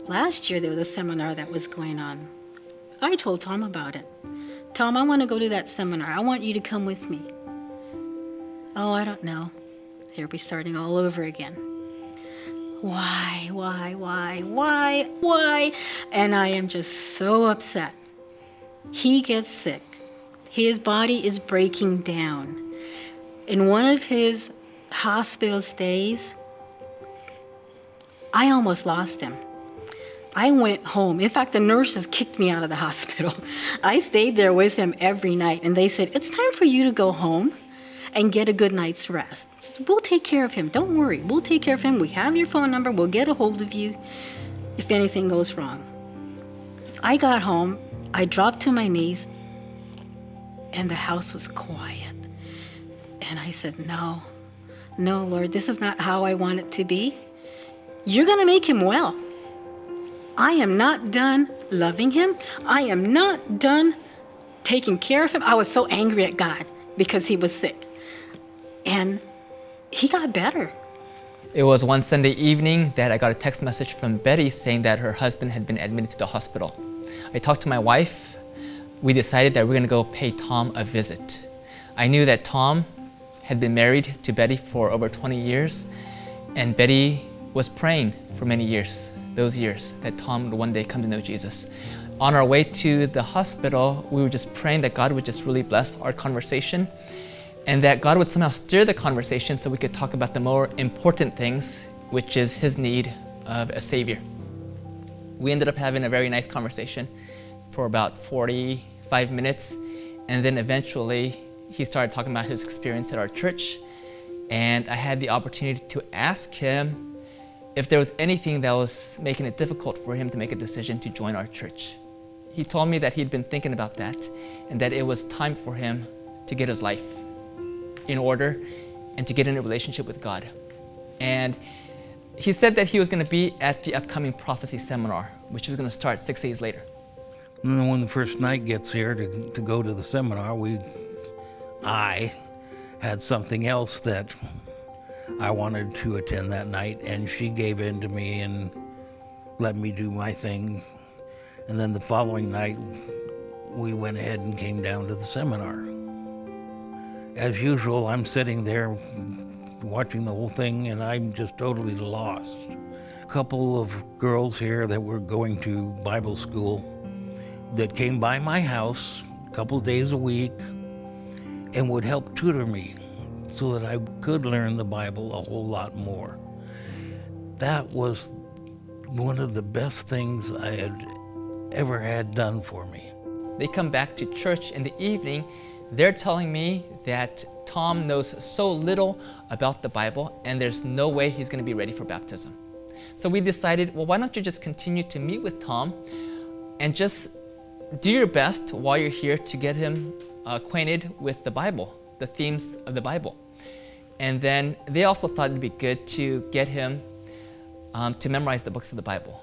Last year there was a seminar that was going on. I told Tom about it. Tom, I want to go to that seminar. I want you to come with me. Oh, I don't know. Here we're starting all over again. Why? And I am just so upset. He gets sick. His body is breaking down. In one of his hospital stays, I almost lost him. I went home. In fact, the nurses kicked me out of the hospital. I stayed there with him every night, and they said, it's time for you to go home and get a good night's rest. I said, we'll take care of him. Don't worry. We'll take care of him. We have your phone number. We'll get a hold of you if anything goes wrong. I got home. I dropped to my knees, and the house was quiet. And I said, no, Lord, this is not how I want it to be. You're going to make him well. I am not done loving him. I am not done taking care of him. I was so angry at God because he was sick. And he got better. It was one Sunday evening that I got a text message from Betty saying that her husband had been admitted to the hospital. I talked to my wife. We decided that we're going to go pay Tom a visit. I knew that Tom had been married to Betty for over 20 years, and Betty was praying for many years, those years, that Tom would one day come to know Jesus. On our way to the hospital, we were just praying that God would just really bless our conversation and that God would somehow steer the conversation so we could talk about the more important things, which is his need of a Savior. We ended up having a very nice conversation for about 45 minutes, and then eventually he started talking about his experience at our church, and I had the opportunity to ask him if there was anything that was making it difficult for him to make a decision to join our church. He told me that he'd been thinking about that and that it was time for him to get his life in order and to get in a relationship with God. And he said that he was going to be at the upcoming prophecy seminar, which was going to start 6 days later. And then when the first night gets here to go to the seminar, I had something else that I wanted to attend that night, and she gave in to me and let me do my thing. And then the following night, we went ahead and came down to the seminar. As usual, I'm sitting there watching the whole thing, and I'm just totally lost. A couple of girls here that were going to Bible school that came by my house a couple days a week and would help tutor me so that I could learn the Bible a whole lot more. That was one of the best things I had ever had done for me. They come back to church in the evening. They're telling me that Tom knows so little about the Bible and there's no way he's going to be ready for baptism. So we decided, well, why don't you just continue to meet with Tom and just do your best while you're here to get him acquainted with the Bible, the themes of the Bible. And then they also thought it'd be good to get him to memorize the books of the Bible.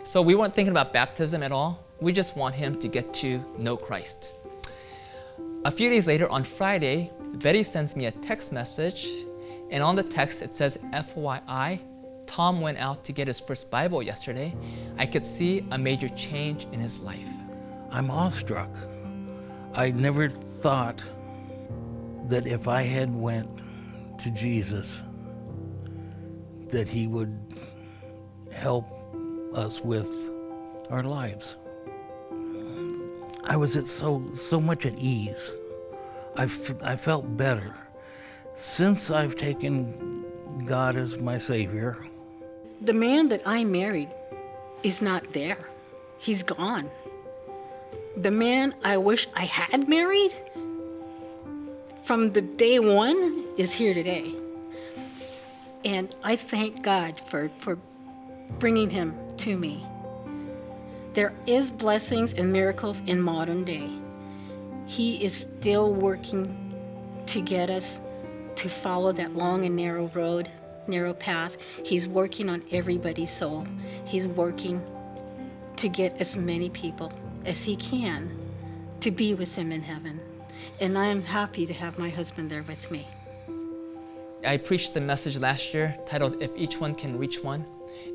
So we weren't thinking about baptism at all. We just want him to get to know Christ. A few days later, on Friday, Betty sends me a text message, and on the text it says, FYI, Tom went out to get his first Bible yesterday. I could see a major change in his life. I'm awestruck. I never thought that if I had went to Jesus, that he would help us with our lives. I was at so much at ease. I felt better. Since I've taken God as my Savior. The man that I married is not there. He's gone. The man I wish I had married from the day one is here today. And I thank God for bringing him to me. There is blessings and miracles in modern day. He is still working to get us to follow that long and narrow road, narrow path. He's working on everybody's soul. He's working to get as many people as he can to be with him in heaven. And I am happy to have my husband there with me. I preached the message last year titled, If Each One Can Reach One.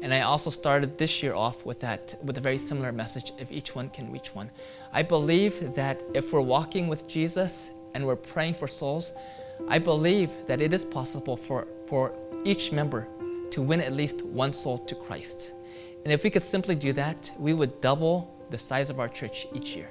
And I also started this year off with a very similar message, if each one can reach one. I believe that if we're walking with Jesus and we're praying for souls, I believe that it is possible for each member to win at least one soul to Christ. And if we could simply do that, we would double the size of our church each year.